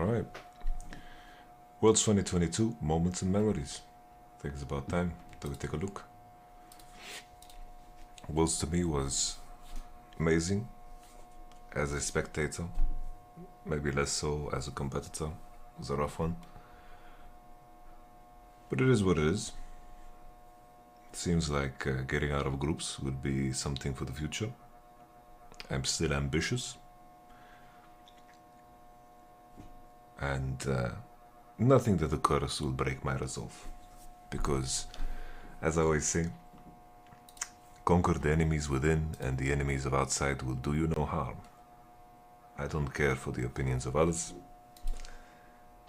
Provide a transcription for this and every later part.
Alright. Worlds 2022 Moments and Memories. I think it's about time to take a look. Worlds to me was amazing as a spectator, maybe less so as a competitor. It was a rough one. But it is what it is. It seems like getting out of groups would be something for the future. I'm still ambitious. And nothing that occurs will break my resolve. Because, as I always say, conquer the enemies within and the enemies of outside will do you no harm. I don't care for the opinions of others.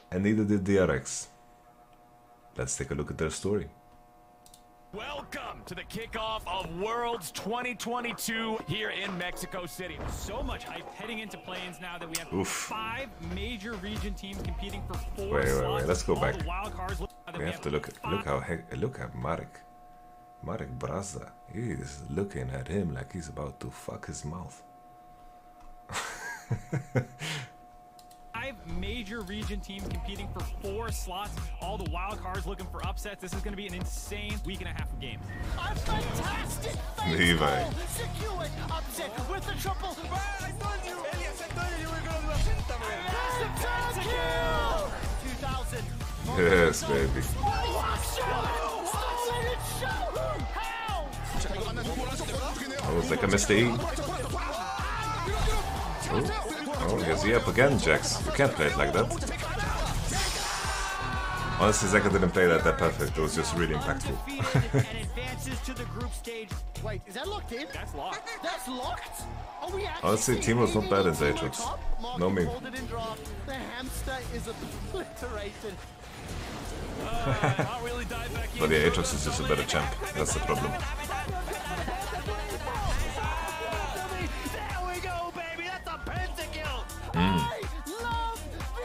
And neither did DRX. Let's take a look at their story. Welcome to the kickoff of Worlds 2022 here in Mexico City. So much hype heading into play-ins now that we have 5 major region teams competing for 4 slots. Wait, let's go back. We We have to look at Marek Brazda. He is looking at him like he's about to fuck his mouth. 5 major region teams competing for 4 slots. All the wild cards looking for upsets. This is going to be an insane week and a half of games. A fantastic Levi. secured upset with the triple. I told you, Elias, I told you were going to kill. 2000. Yes, baby. I was like, I missed the E. Oh, he's up again, Jax. You can't play it like that. Honestly, Zeka didn't play that perfect. It was just really impactful. Wait, is that locked in? That's locked. That's locked? Are we actually Honestly, Teemo's not bad in the Aatrox. No me. The hamster is obliterated. But the Aatrox is just a better champ. That's the problem.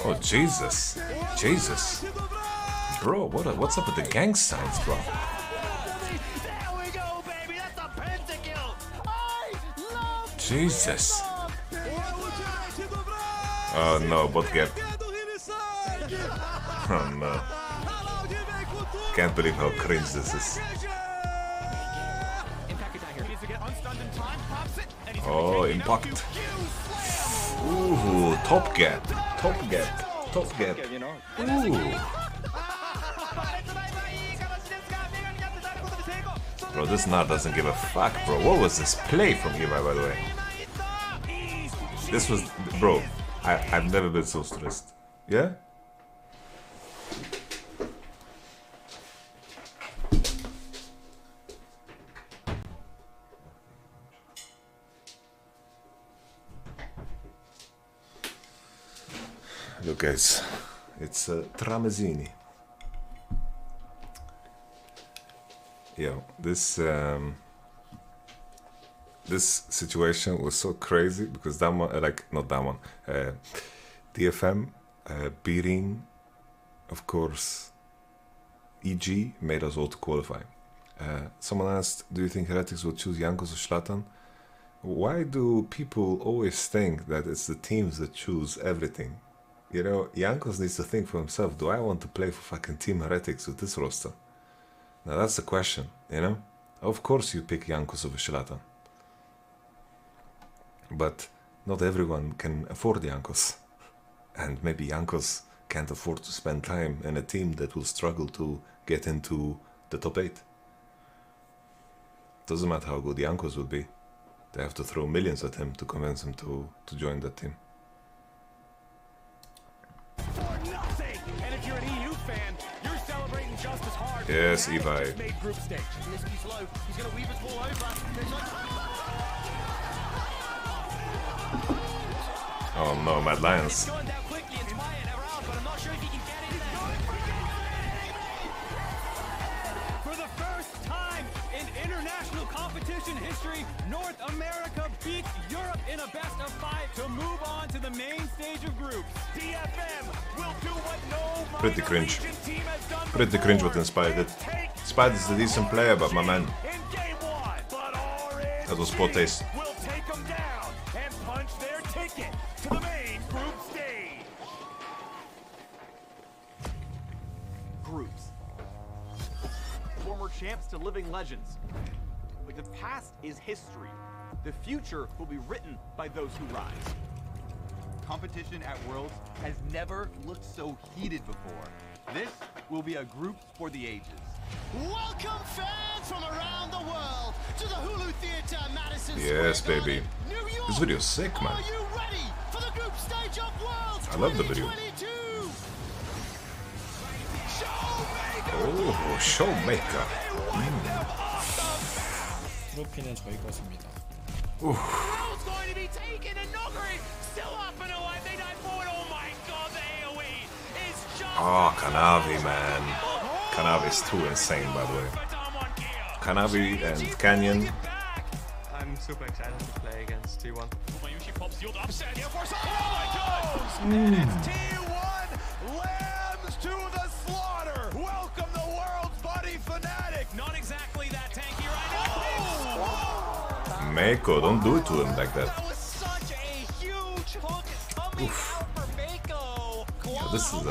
Oh, Jesus. Jesus. Bro, what's up with the gang signs, bro? Jesus. Oh no, bot gap. Oh no. Can't believe how cringe this is. Oh, impact. Ooh, top gap. Top gap. Top gap. Ooh. Bro, this Gnar doesn't give a fuck, bro. What was this play from Levi, by the way? This was... Bro, I've never been so stressed. Yeah? Look guys, it's Tramezzini. Yo, this situation was so crazy because that one, not that one, DFM beating, of course, EG made us all to qualify. Someone asked, do you think Heretics will choose Jankos or Zlatan? Why do people always think that it's the teams that choose everything? You know, Jankos needs to think for himself, do I want to play for fucking Team Heretics with this roster? Now that's the question, you know? Of course you pick Jankos over Zlatan. But not everyone can afford Jankos. And maybe Jankos can't afford to spend time in a team that will struggle to get into the top 8. Doesn't matter how good Jankos will be. They have to throw millions at him to convince him to join that team. Yes, Evi. Oh no, Mad Lions. For the first time in international competition history, North America beats Europe in a best of 5 to move on to the main stage of groups. DFM will do what no Pretty cringe. region team has done Pretty cringe what Inspired did. Inspired is a decent player, but my man, that was poor taste. will take them down and punch their ticket to the main group stage. champs to living legends. But the past is history. The future will be written by those who rise. Competition at Worlds has never looked so heated before. This will be a group for the ages. Welcome fans from around the world to the Hulu Theater, Madison Yes, Square baby. Garden, New York. This video's sick, man. Are you ready for the group stage of Worlds I love the video. 2022? Oh, Showmaker. 트로피는 저희 것입니다. World's going to be taken and Noguri still up and alive. They dive forward. Oh my god, the AoE is just. Oh, Kanavi, man. Kanavi's too insane, by the way. Kanavi and Canyon. I'm super excited to play against T1. Mayushi pops the old upset here for some. Oh my god! And it's T1 lambs to the slaughter. Welcome the world's buddy Fnatic. Not exactly that tanky right now. Meiko, don't do it to him like that. That was such a huge hook coming out for Meiko. Yeah, this is a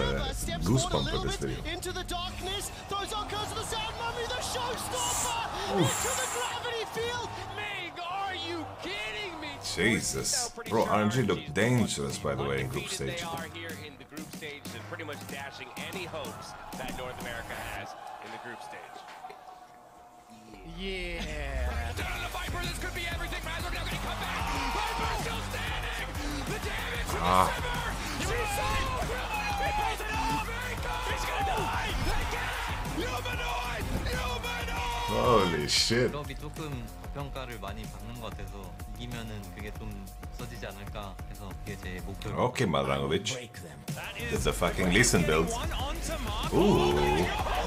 goosebump for this video. Into the darkness, throws on Curse of the Sound Mummy, the showstopper, into the gravity field. Meg, are you kidding me? Jesus. Bro, RNG looked dangerous, by the way, in group stage. They are here in the group stage and pretty much dashing any hopes that North America has in the group stage. Yeah. Down the Viper, this could be everything. Mazur now gonna come back. Viper still standing. The damage from the Simmer. He pulls it off. He's gonna die. They get it. Humanoid. Holy shit. 드롭이 조금 저평가를 많이 받는 것 같아서 이기면은 그게 좀 없어지지 않을까 해서 그게 제 목표입니다. Okay, Malrangovic. It's a fucking Lee Sin build. Ooh.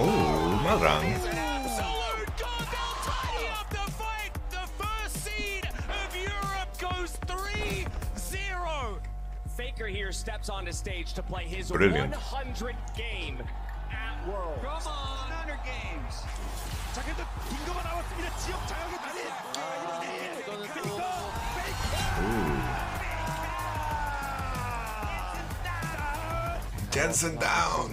Ooh, Malrang. Absolute god, they'll tidy up the fight. The first seed of Europe goes 3-0. Faker here steps onto stage to play his Brilliant. 100th game at Worlds. Come on, 100 games. 자, 근데 빙고가 나왔습니다. 지역 자격이 Jensen down.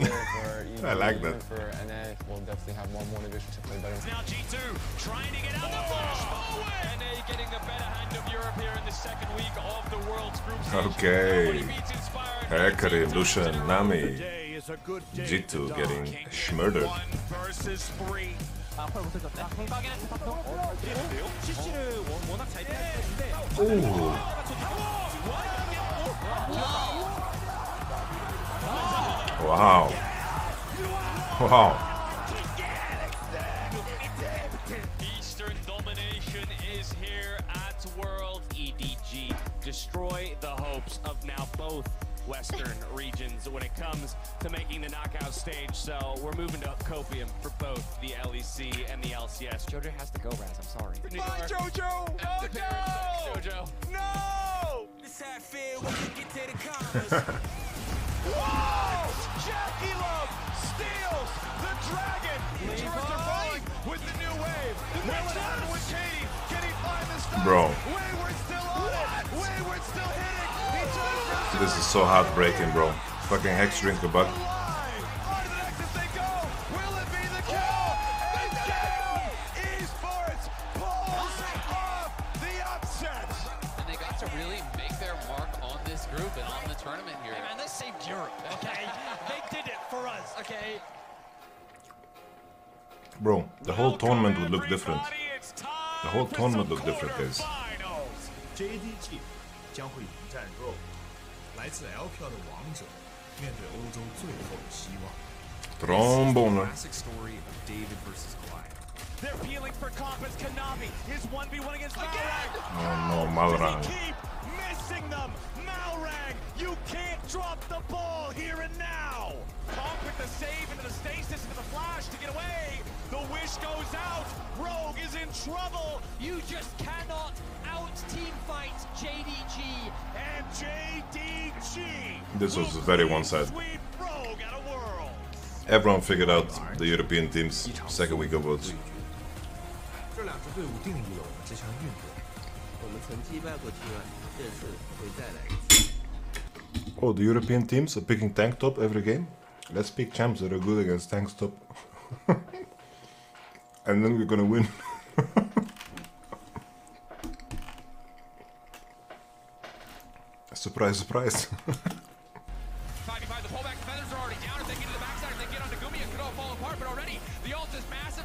I like that. For NA, we'll definitely have one more division to play better. Now G2 trying to get out the flash forward. NA getting the better hand of Europe here in the second week of the World's group stage. Okay. Nobody beats Inspired. Hekarim, Lucian, Nami. Today is a good day G2 to die. getting King schmurdered. 1 versus 3. Ooh. Wow. Wow. Eastern domination is here at World. EDG destroy the hopes of now both Western regions when it comes to making the knockout stage. So we're moving to Copium for both the LEC and the LCS. Jojo has to go, Raz. I'm sorry. Bye, Jojo! Oh, no! Jojo. No! This how I feel when you get to the commas. Whoa! Jackie Love steals the dragon. He turns to right with the new wave. Wheeling out with Katie. Can he find the stop? Bro. Wayward still on it. Wayward still hitting. He turns to This is so heartbreaking, bro. Fucking Hex drink the buck. line. On to the next as they go. Will it be the kill? And Game Esports pulls off the upset. And they got to really make their mark on this group and on the tournament here. Man, they saved Europe, okay? They did it for us, okay? Bro, the whole tournament would look different. Everybody, it's time The whole for tournament some look different, guys. quarterfinals. JDG 将会迎战 Rogue，来自 LPL 的王者，面对欧洲最后的希望。 Trombone. Classic story of David versus Goliath. They're peeling for Compass. Kanavi is 1v1 against Malrang. Oh no, Malrang. They keep missing them. Malrang, you can't drop the ball here and now. Comp with the save into the stasis, into the flash to get away. The wish goes out. Rogue is in trouble. You just cannot out-team fight JDG. And JDG. This was very one-sided. Sweep Rogue out of World. Everyone figured out the European team's second week of Worlds. 这两支队伍定义了我们这项运动。我们曾击败过 T1，这次会再来一次。 Oh, the European teams are picking tank top every game? Let's pick champs that are good against tank top. and then we're gonna win. Surprise, surprise.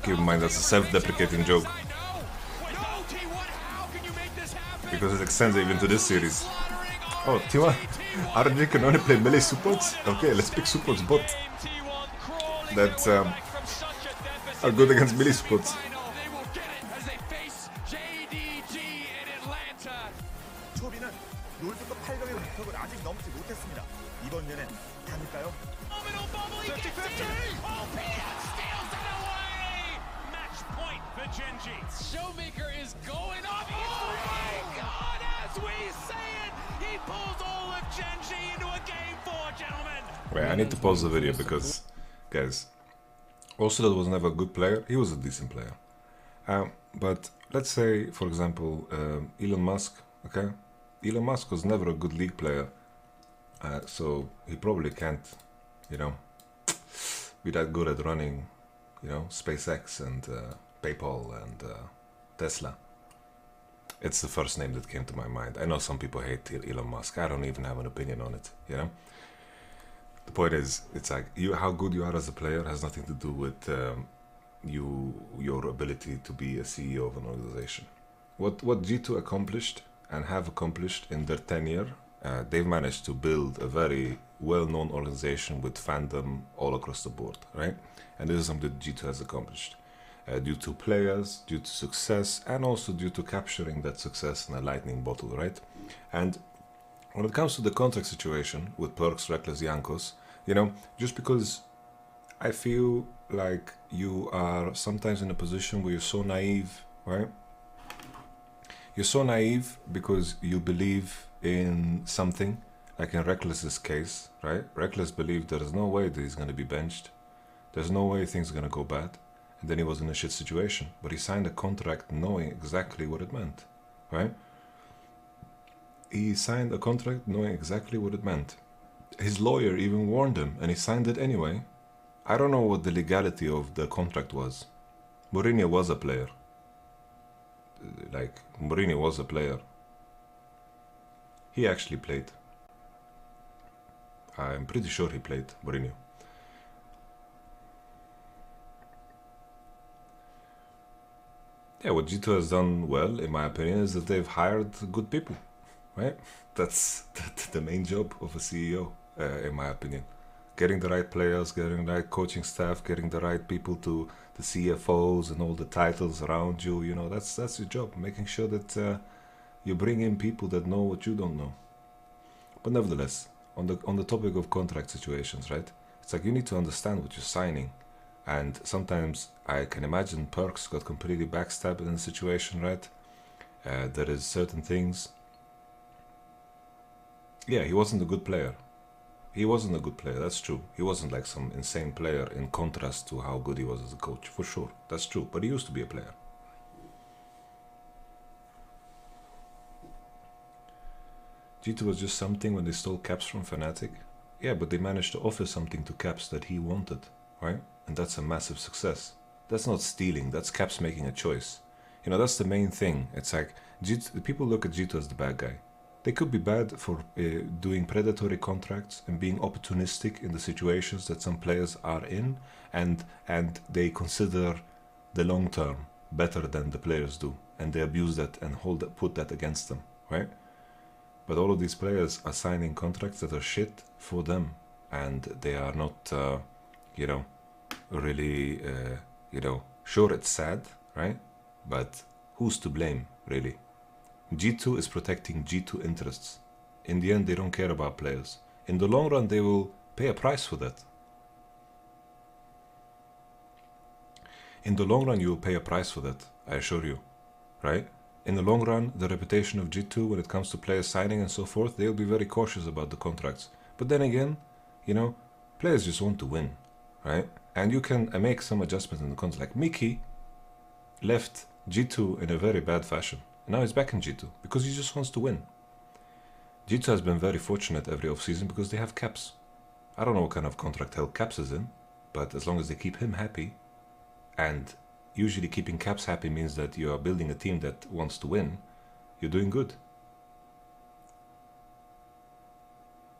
Keep in mind that's a self-deprecating joke. Because it extends even to this series. Oh, T1, RNG can only play melee supports? Okay, let's pick supports bot that are good against melee supports. 초비는 롤드컵 8강의 목표를 아직 넘지 못했습니다. 이번 년엔 가능할까요? Showmaker is going off. Oh my God! As we say it, he pulls all of Genji into a game 4, gentlemen. Wait, I need to pause the video because, guys, Ocelot was never a good player. He was a decent player. But let's say, for example, Elon Musk. Okay, Elon Musk was never a good league player, so he probably can't, you know, be that good at running, you know, SpaceX and PayPal and Tesla. It's the first name that came to my mind. I know some people hate Elon Musk. I don't even have an opinion on it, you know. The point is, it's like how good you are as a player has nothing to do with your ability to be a CEO of an organization. What G2 accomplished and have accomplished in their tenure, they've managed to build a very well-known organization with fandom all across the board, right? And this is something that G2 has accomplished. Due to players, due to success, and also due to capturing that success in a lightning bottle, right? And when it comes to the contract situation with Perkz, Rekkles, Jankos, you know, just because I feel like you are sometimes in a position where you're so naive, right? You're so naive because you believe in something, like in Rekkles' case, right? Rekkles believed there is no way that he's going to be benched. There's no way things are going to go bad. And then he was in a shit situation. But he signed a contract knowing exactly what it meant, right? He signed a contract knowing exactly what it meant. His lawyer even warned him, and he signed it anyway. I don't know what the legality of the contract was. Mourinho was a player. Like, Mourinho was a player. He actually played. I'm pretty sure he played, Mourinho. Yeah, what G2 has done well, in my opinion, is that they've hired good people, right? That's the main job of a CEO, in my opinion. Getting the right players, getting the right coaching staff, getting the right people to the CFOs and all the titles around you, you know, that's your job. Making sure that you bring in people that know what you don't know. But nevertheless, on the topic of contract situations, right? It's like you need to understand what you're signing. And sometimes I can imagine Perkz got completely backstabbed in the situation, right? There is certain things. Yeah, he wasn't a good player. He wasn't a good player, that's true. He wasn't like some insane player in contrast to how good he was as a coach, for sure. That's true, but he used to be a player. G2 was just something when they stole caps from Fnatic. Yeah, but they managed to offer something to Caps that he wanted, right? And that's a massive success. That's not stealing, that's Caps making a choice. You know, that's the main thing. It's like, G2, people look at G2 as the bad guy. They could be bad for doing predatory contracts and being opportunistic in the situations that some players are in, and they consider the long term better than the players do, and they abuse that and put that against them, right? But all of these players are signing contracts that are shit for them, and they are not, you know, really, you know, sure, it's sad, right? But who's to blame, really? G2 is protecting G2 interests. In the end, they don't care about players. In the long run, they will pay a price for that. In the long run, you will pay a price for that, I assure you, right? In the long run, the reputation of G2 when it comes to players signing and so forth, they'll be very cautious about the contracts. But then again, you know, players just want to win, right? And you can make some adjustments in the contract. Like Mickey left G2 in a very bad fashion. Now he's back in G2 because he just wants to win. G2 has been very fortunate every offseason because they have Caps. I don't know what kind of contract hell Caps is in, but as long as they keep him happy and usually keeping Caps happy means that you are building a team that wants to win, you're doing good.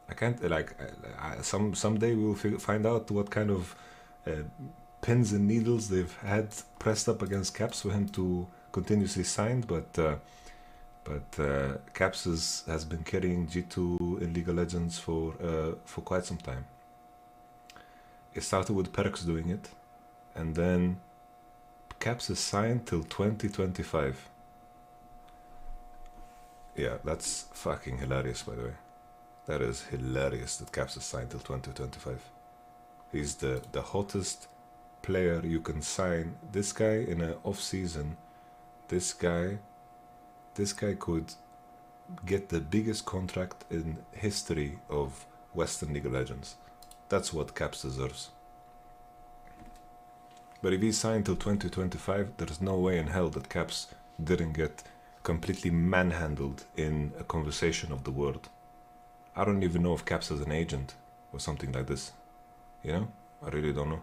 I can't, like, someday we'll find out what kind of pins and needles they've had pressed up against Caps for him to continuously sign, but Caps has been carrying G2 in League of Legends for quite some time. It started with Perkz doing it, and then Caps is signed till 2025. Yeah, that's fucking hilarious, by the way. That is hilarious that Caps is signed till 2025. He's the hottest player you can sign. This guy in an off season, this guy could get the biggest contract in history of Western League of Legends. That's what Caps deserves. But if he's signed till 2025, there's no way in hell that Caps didn't get completely manhandled in a conversation of the world. I don't even know if Caps has an agent or something like this. You know? I really don't know.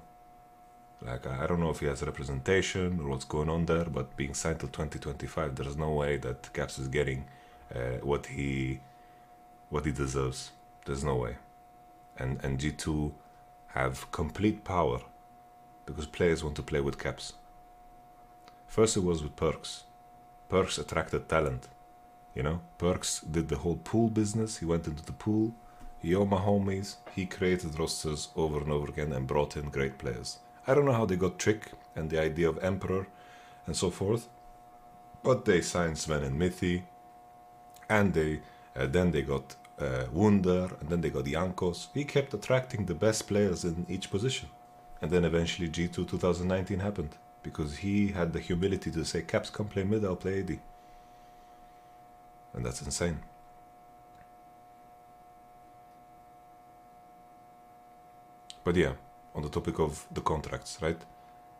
Like, I don't know if he has representation or what's going on there, but being signed till 2025, there's no way that Caps is getting what he deserves. There's no way. And G2 have complete power because players want to play with Caps. First it was with Perkz. Perkz attracted talent. You know, Perkz did the whole pool business. He went into the pool. Yo, my homies. He created rosters over and over again and brought in great players. I don't know how they got Trick and the idea of Emperor and so forth, but they signed Sven and Mithi, and then they got Wunder, and then they got Jankos. He kept attracting the best players in each position, and then eventually G2 2019 happened because he had the humility to say, Caps, come play mid, I'll play AD. And that's insane. But yeah, on the topic of the contracts, right?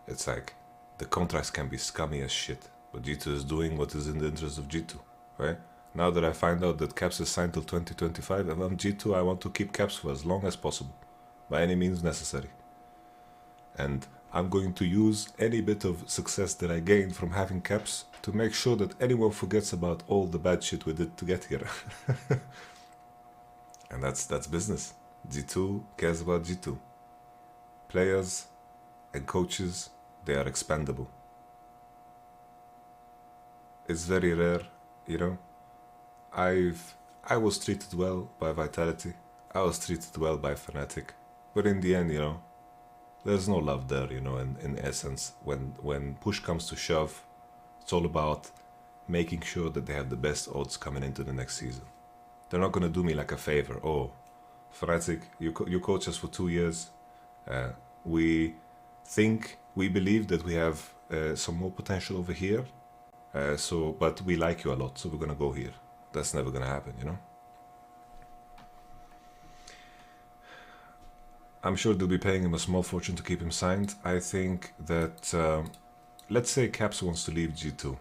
It's like, the contracts can be scummy as shit, but G2 is doing what is in the interest of G2, right? Now that I find out that Caps is signed till 2025, and I'm G2, I want to keep Caps for as long as possible, by any means necessary. And I'm going to use any bit of success that I gained from having Caps to make sure that anyone forgets about all the bad shit we did to get here. And that's business. G2 cares about G2. Players and coaches, they are expendable. It's very rare, you know. I was treated well by Vitality. I was treated well by Fnatic. But in the end, you know, there's no love there, you know, in essence. When push comes to shove, it's all about making sure that they have the best odds coming into the next season. They're not going to do me like a favor. Oh, Fnatic, you coach us for 2 years. We believe that we have some more potential over here. But we like you a lot, so we're going to go here. That's never going to happen, you know. I'm sure they'll be paying him a small fortune to keep him signed. I think that, let's say Caps wants to leave G2,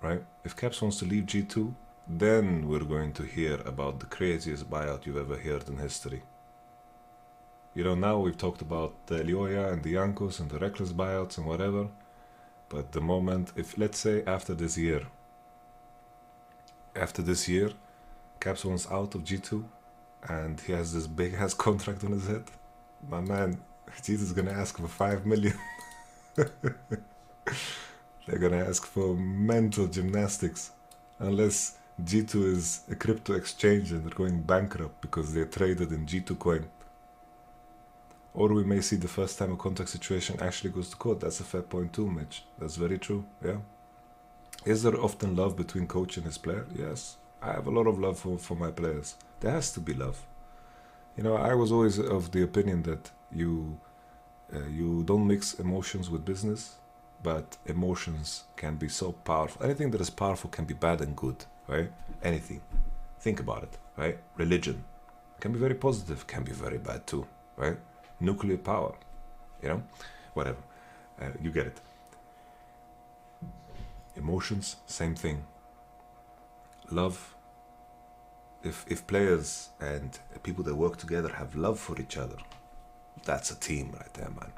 right? If Caps wants to leave G2, then we're going to hear about the craziest buyout you've ever heard in history. You know, now we've talked about the Elioya and the Jankos and the reckless buyouts and whatever, but the moment, if let's say after this year, Caps wants out of G2, and he has this big ass contract on his head, my man, G2's gonna ask for 5 million. They're gonna ask for mental gymnastics, unless G2 is a crypto exchange and they're going bankrupt because they're traded in G2 coin. Or we may see the first time a contract situation actually goes to court. That's a fair point too, Mitch. That's very true, yeah. Is there often love between coach and his player? Yes. I have a lot of love for my players. There has to be love. You know, I was always of the opinion that you don't mix emotions with business, but emotions can be so powerful. Anything that is powerful can be bad and good, right? Anything. Think about it, right? Religion can be very positive, can be very bad too, right? Nuclear power, you know? Whatever. You get it. Emotions, same thing. Love. If players and people that work together have love for each other, that's a team right there, man.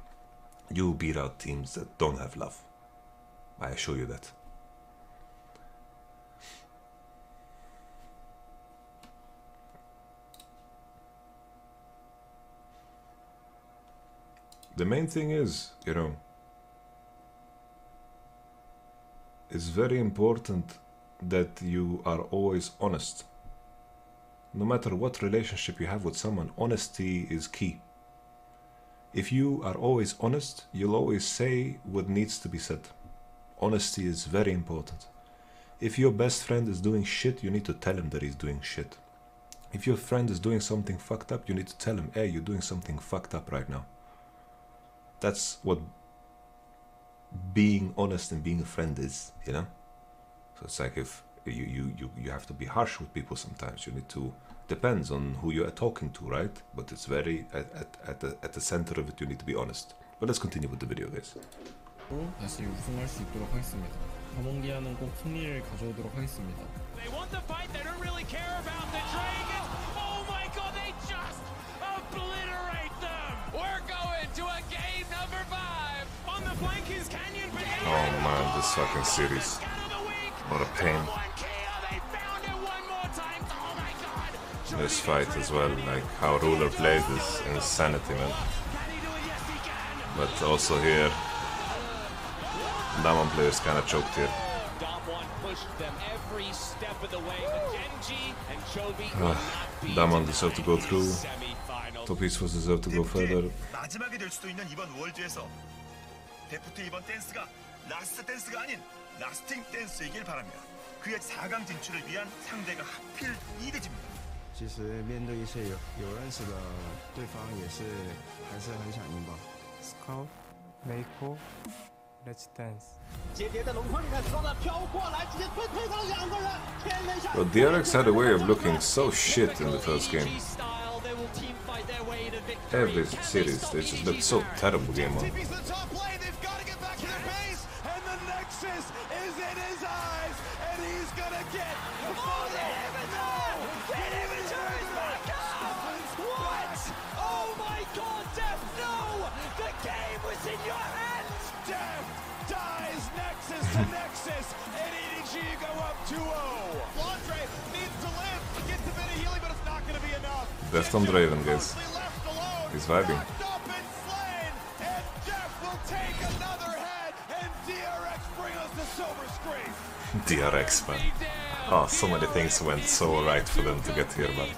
you beat out teams that don't have love. I assure you that. The main thing is, you know, it's very important that you are always honest. No matter what relationship you have with someone, honesty is key. If you are always honest, you'll always say what needs to be said. Honesty is very important. If your best friend is doing shit, you need to tell him that he's doing shit. If your friend is doing something fucked up, you need to tell him, hey, you're doing something fucked up right now. That's what being honest and being a friend is, you know? So it's like if you have to be harsh with people sometimes. You need to, depends on who you are talking to, right? But it's very, at the center of it, you need to be honest. But let's continue with the video, guys. 다시 우승할 수 있도록 하겠습니다. 다몽기아는 꼭 승리를 가져오도록 하겠습니다. They want the fight, they don't really care about the Dragons. Oh my god, they just obliterate them! We're going to a game number 5. On the flank is Canyon. Oh man, this fucking series. What a pain. This fight as well, like how Ruler plays is insanity, man. But also here, Damwon players kinda choked here. Damwon deserved to go through. Top East was deserved to go further. 마지막이 될 수도 있는 이번 월드에서 데프트 이번 댄스가 라스트 댄스가 아닌 라스팅 댄스이길 바랍니다. 그의 4강 진출을 위한 상대가 하필 이대지입니다. 其实面对一些有认识的对方，也是还是很想赢吧。Scout, Meiko, Let's Dance。接叠在轮框里面，双子飘过来，直接推上2个人，天人下。 But DRX had a way of looking so shit in the first game. Every series, they just looked so terrible game on. Nexus and EDG go up 2-0. Andre needs to live to get to bit of healing, but it's not going to be enough. Left on Draven, guys. He's vibing. And Jeff will take another head, and DRX bring us the silver screen. DRX, man. Oh, so many things went so right for them to get here, man.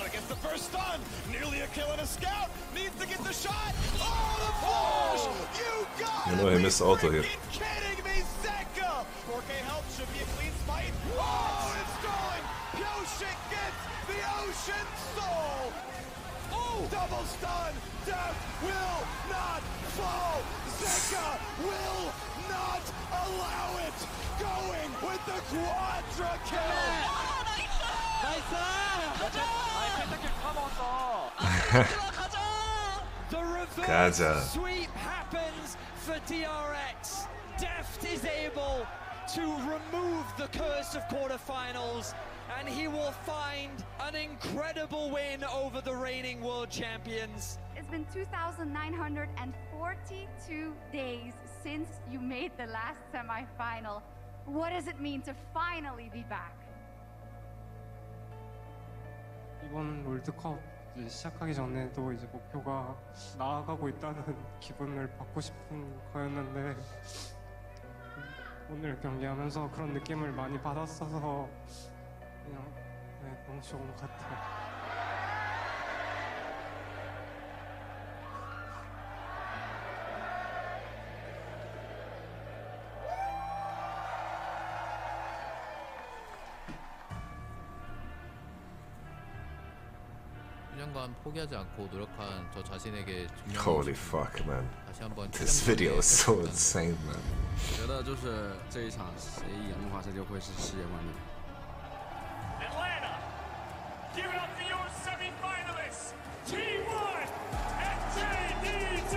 Against the first stun. Nearly a kill and a scout. Needs to get the shot. Oh, the flash! You got You know he missed auto here. kidding me, Zeka! 4K help should be a clean smite. Oh, it's stalling! Pyoshik gets the Ocean Soul! Oh, double stun! Death will not fall! Zeka will not allow it! Going with the Quadra kill! The reverse Gaza. sweep happens for DRX. Deft is able to remove the curse of quarterfinals, and he will find an incredible win over the reigning world champions. It's been 2,942 days since you made the last semi-final. What does it mean to finally be back? 이번 월드컵 시작하기 전에도 이제 목표가 나아가고 있다는 기분을 받고 싶은 거였는데 오늘 경기하면서 그런 느낌을 많이 받았어서 그냥 너무 좋은 것 같아요. 포기하지 않고 노력한 저 자신에게 Holy fuck, man. 다시 한번 This video is so insane, man. 我觉得就是这一场谁赢的话，这就会是世界冠军。 Atlanta, give it up for your semi-finalists, T1 and JDG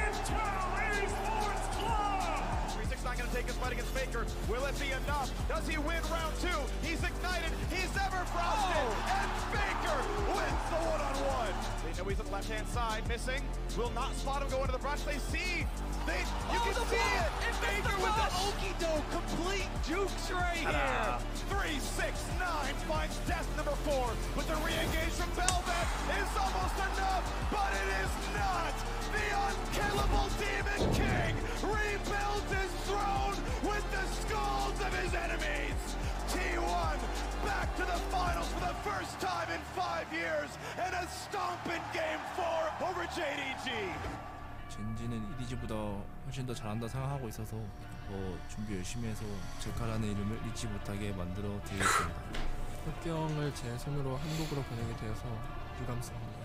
Intel Esports Club. 36 not going to take his fight against Fake. Baker. Will it be enough? Does he win round two? He's ignited. He's ever frosted. And Baker wins the one-on-one. They know he's on the left-hand side, missing. Will not spot him go into the brush. They see. You can see it. And Baker with the okey-doke complete jukes right here. 3-6-9 finds death number 4. But the re-engage from Velvet is almost enough. But it is not. The unkillable Demon King rebuilds his throne with the skulls of his enemies. T1 back to the finals for the first time in 5 years and a stomping game 4 over JDG. 젠지는 이디즈보다 훨씬 더 잘한다 생각하고 있어서 준비 열심히 해서 제카라는 이름을 잊지 못하게 만들어 드리겠습니다. 흑경을 제 손으로 한국으로 보내게 되어서 유감스럽네요.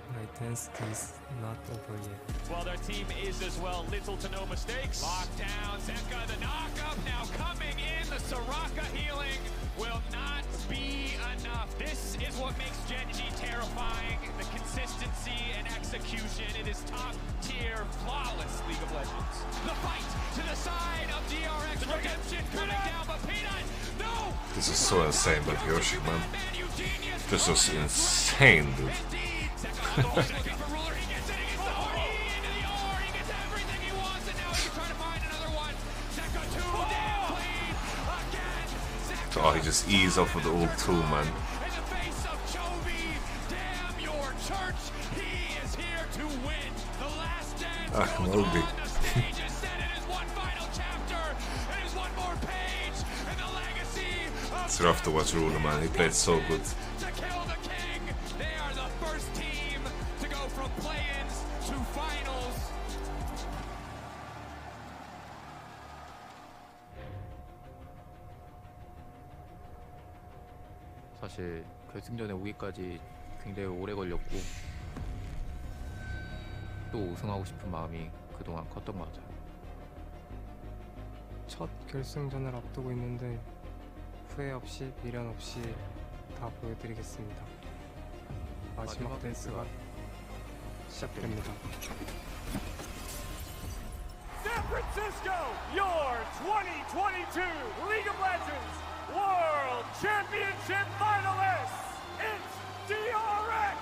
My dance is not over yet. Well, their team is as well. Little to no mistakes. Lockdown. Zeka, the knock-up now coming in. The Soraka healing will not be enough. This is what makes Genji terrifying. The consistency and execution. It is top-tier, flawless League of Legends. The fight to the side of DRX. Redemption coming down, but Peanut, no! This is so insane, but Yoshi, man. This is insane, dude. Looking for Ruler, he gets it, he gets the R, into the R, he gets everything he wants, and now he's trying to find another one. Zeka too damn clean, again, Zeka. Oh, he just eased off of the ult too, man. In the face of Chovy, damn your church, he is here to win. The last dance goes on, the stage is set, it is one final chapter, it is one more page, and the legacy of It's rough to watch Ruler, man, he played so good. to kill the king. They are the first team to go from play-ins to finals. 사실 결승전에 오기까지 굉장히 오래 걸렸고 또 우승하고 싶은 마음이 그동안 컸던 것 같아요. 첫 결승전을 앞두고 있는데 후회 없이 미련 없이 다 보여드리겠습니다. 마지막 댄스가 시작됩니다. San Francisco, your 2022 League of Legends World Championship finalists. It's DRX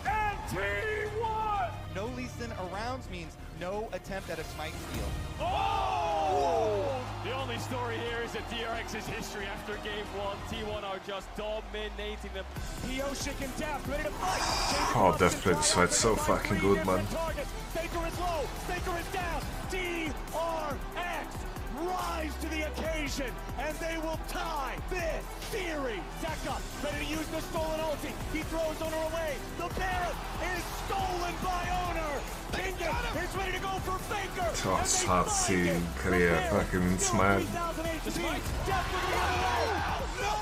and T1. No Lee Sin arounds means no attempt at a smite steal. Oh! The only story here is that DRX's history after game 1. T1 are just dominating them. Piosik and Death ready to fight. Oh, Death played this fight so fucking good, man. Baker is low. Baker is down. DRX rise to the occasion, and they will tie this series. Zeka ready to use the stolen ulti. He throws Owner away. The Baron is stolen by Owner. Kingdom is ready to go for Baker. Oh, it's hard to see career fucking smile. No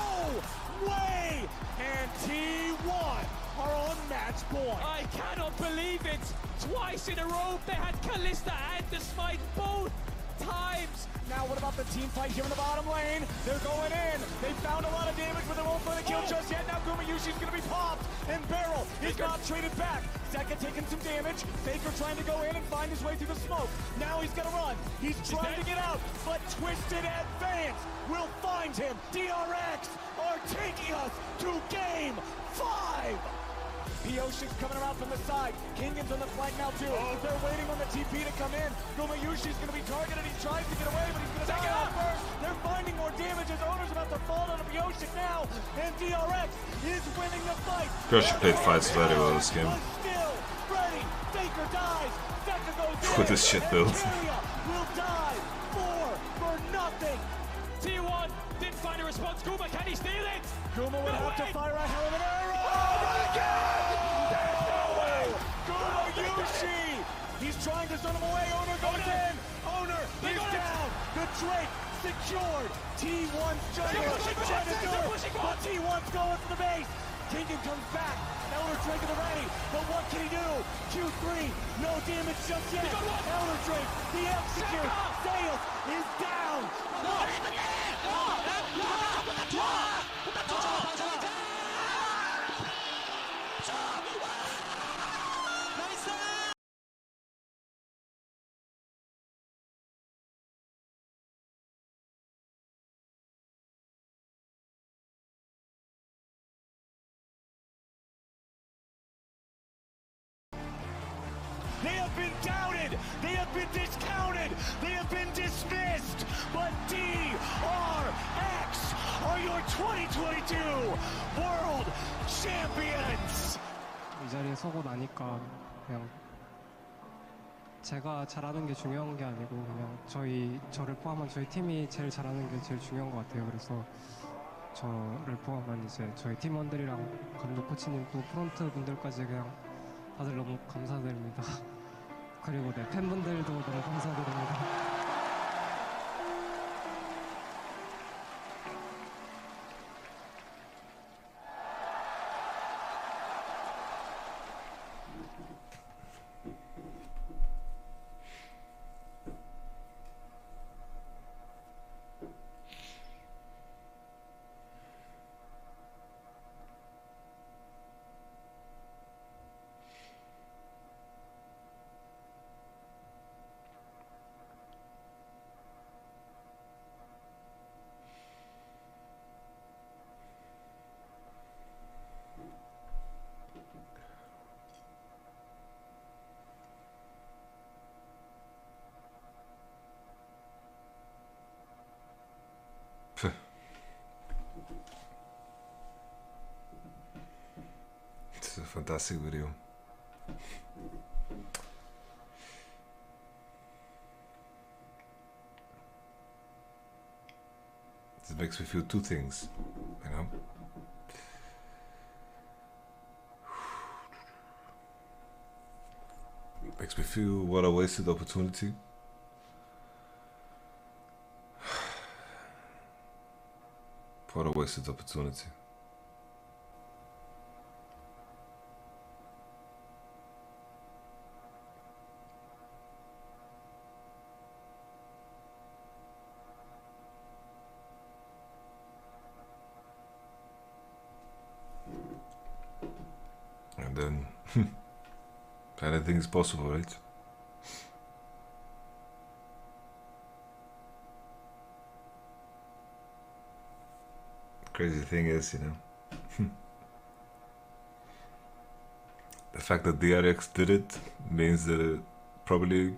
way! And T1 are on match point. I cannot believe it! Twice in a row they had Kalista and the Smite both times. Now what about the team fight here in the bottom lane? They're going in. They found a lot of damage, but they won't find the kill just yet. Now Gumayushi's gonna be popped, and Barrel is not traded back. Zeka taking some damage. Baker trying to go in and find his way through the smoke. Now he's gonna run. He's trying to get out, but Twisted Advance will find him. DRX are taking us to game 5. Piosic's coming around from the side. Kingan's on the flank now too. They're waiting on the TP to come in. Gumayushi's gonna be targeted. He tries to get away, but he's gonna die out first. They're finding more damage as Owner's about to fall down to Piosic now. And DRX is winning the fight. Yoshi played fights very well this game. Still ready. Baker dies. Zeka goes With this shit build. will die for nothing. T1 didn't find a response. Guma, can he steal it? Guma would have to fire a hell of an arrow. Oh my God! There's no way! Gumayushi! He's trying to stun him away. Owner goes in. Owner is down. The Drake secured. T1's jungler trying to do it, but T1's going for the base. Kingan comes back. Elder Drake in the ready, but what can he do? Q3, no damage just yet. Elder Drake, the execute. Zeus is down. They have been doubted. They have been discounted. They have been dismissed. But DRX are your 2022 World Champions. 이 자리에 서고 나니까 그냥 제가 잘하는 게 중요한 게 아니고 그냥 저를 포함한 저희 팀이 제일 잘하는 게 제일 중요한 것 같아요. 그래서 저를 포함한 이제 저희 팀원들이랑 감독 코치님 또 프론트 분들까지 그냥 다들 너무 감사드립니다. 그리고 네 팬분들도 너무 감사드립니다. It's a fantastic video. It makes me feel two things, you know. It makes me feel what a wasted opportunity. What a wasted opportunity. And then anything is possible, right? Crazy thing is, you know, the fact that DRX did it means that it probably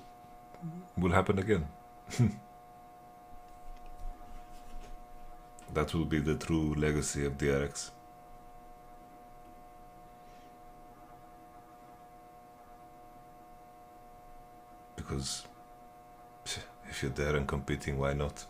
will happen again. That will be the true legacy of DRX. Because if you're there and competing, why not?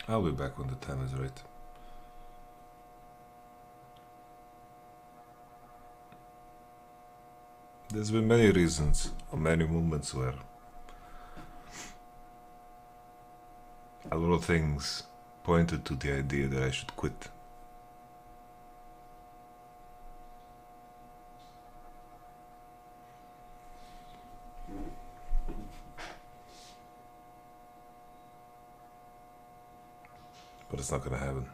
I'll be back when the time is right. There's been many reasons or many moments where a lot of things pointed to the idea that I should quit. But it's not gonna happen.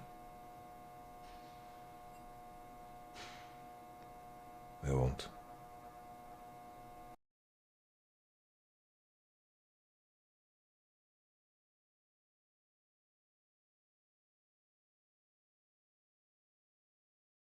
It won't.